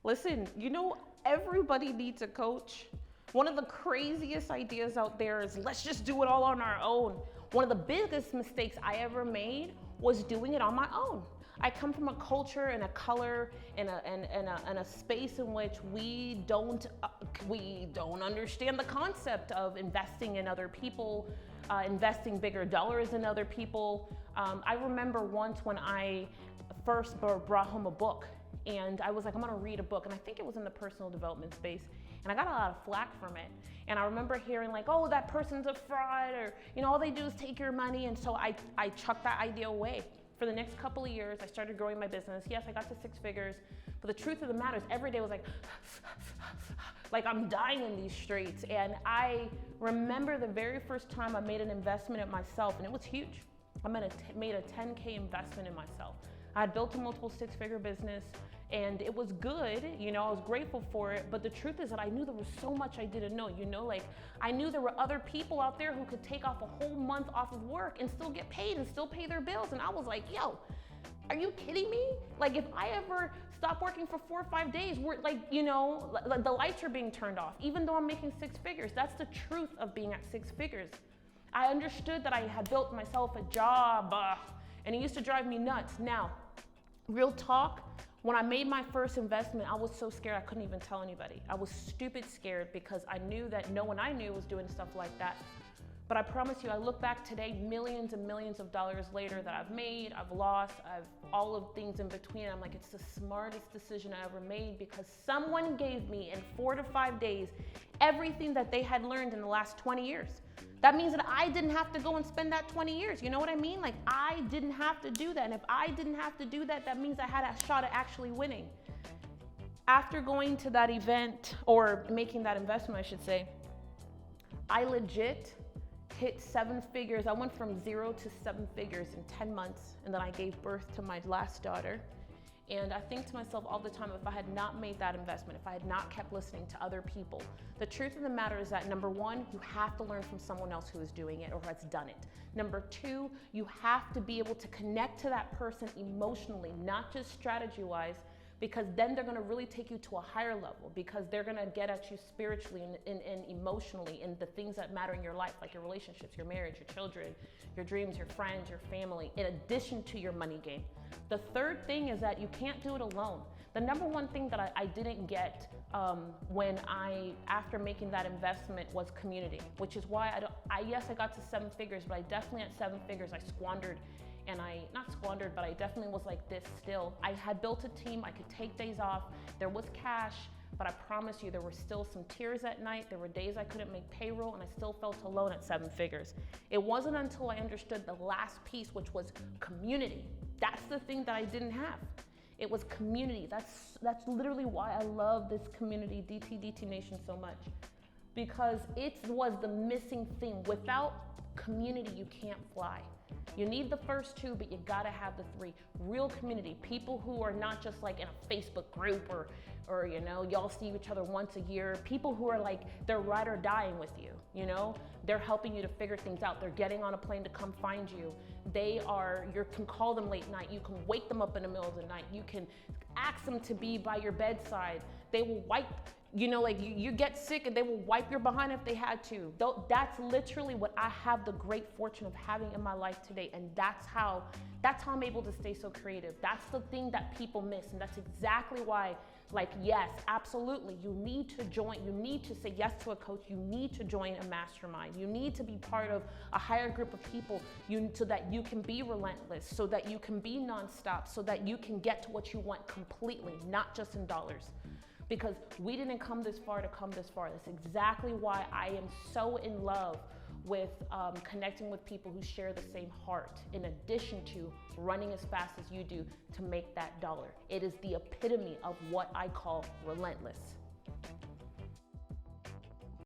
Listen, everybody needs a coach. One of the craziest ideas out there is let's just do it all on our own. One of the biggest mistakes I ever made was doing it on my own. I come from a culture and a color and a space in which we don't understand the concept of investing in other people, investing bigger dollars in other people. I remember once when I first brought home a book, and I was like, I'm gonna read a book, and I think it was in the personal development space, and I got a lot of flack from it. And I remember hearing like, oh, that person's a fraud, or all they do is take your money. And so I chucked that idea away. For the next couple of years, I started growing my business. Yes, I got to 6 figures, but the truth of the matter is every day was like I'm dying in these streets. And I remember the very first time I made an investment in myself, and it was huge. I made a 10K investment in myself. I had built a multiple 6-figure business, and it was good, I was grateful for it, but the truth is that I knew there was so much I didn't know, I knew there were other people out there who could take off a whole month off of work and still get paid and still pay their bills, and I was like, yo, are you kidding me? Like, if I ever stop working for 4 or 5 days, we're like, the lights are being turned off, even though I'm making 6 figures. That's the truth of being at 6 figures. I understood that I had built myself a job, and it used to drive me nuts. Now, real talk, when I made my first investment, I was so scared I couldn't even tell anybody. I was stupid scared because I knew that no one I knew was doing stuff like that. But I promise you, I look back today, millions and millions of dollars later that I've made, I've lost, all of things in between. I'm like, it's the smartest decision I ever made because someone gave me in 4 to 5 days everything that they had learned in the last 20 years. That means that I didn't have to go and spend that 20 years. You know what I mean? Like, I didn't have to do that. And if I didn't have to do that, that means I had a shot at actually winning. After going to that event, or making that investment, I should say, I legit hit 7 figures. I went from 0 to 7 figures in 10 months. And then I gave birth to my last daughter. And I think to myself all the time, if I had not made that investment, if I had not kept listening to other people, the truth of the matter is that number 1, you have to learn from someone else who is doing it or has done it. Number 2, you have to be able to connect to that person emotionally, not just strategy-wise, because then they're gonna really take you to a higher level, because they're gonna get at you spiritually and emotionally in the things that matter in your life, like your relationships, your marriage, your children, your dreams, your friends, your family, in addition to your money game. The third thing is that you can't do it alone. The number 1 thing that I didn't get after making that investment was community, which is why yes, I got to 7 figures, but I definitely at 7 figures, I squandered. And not squandered, but I definitely was like this still. I had built a team, I could take days off, there was cash, but I promise you there were still some tears at night, there were days I couldn't make payroll, and I still felt alone at 7 figures. It wasn't until I understood the last piece, which was community. That's the thing that I didn't have. It was community. That's literally why I love this community, DTDT Nation, so much. Because it was the missing thing. Without community, you can't fly. You need the first 2, but you gotta have the 3. Real community, people who are not just like in a Facebook group or y'all see each other once a year. People who are like, they're ride or dying with you, They're helping you to figure things out. They're getting on a plane to come find you. You can call them late night. You can wake them up in the middle of the night. You can ask them to be by your bedside. They will wipe, you get sick and they will wipe your behind if they had to. That's literally what I have the great fortune of having in my life today. And that's how I'm able to stay so creative. That's the thing that people miss. And that's exactly why, yes, absolutely. You need to join. You need to say yes to a coach. You need to join a mastermind. You need to be part of a higher group of people so that you can be relentless, so that you can be nonstop, so that you can get to what you want completely, not just in dollars. Because we didn't come this far to come this far. That's exactly why I am so in love with connecting with people who share the same heart, in addition to running as fast as you do to make that dollar. It is the epitome of what I call relentless.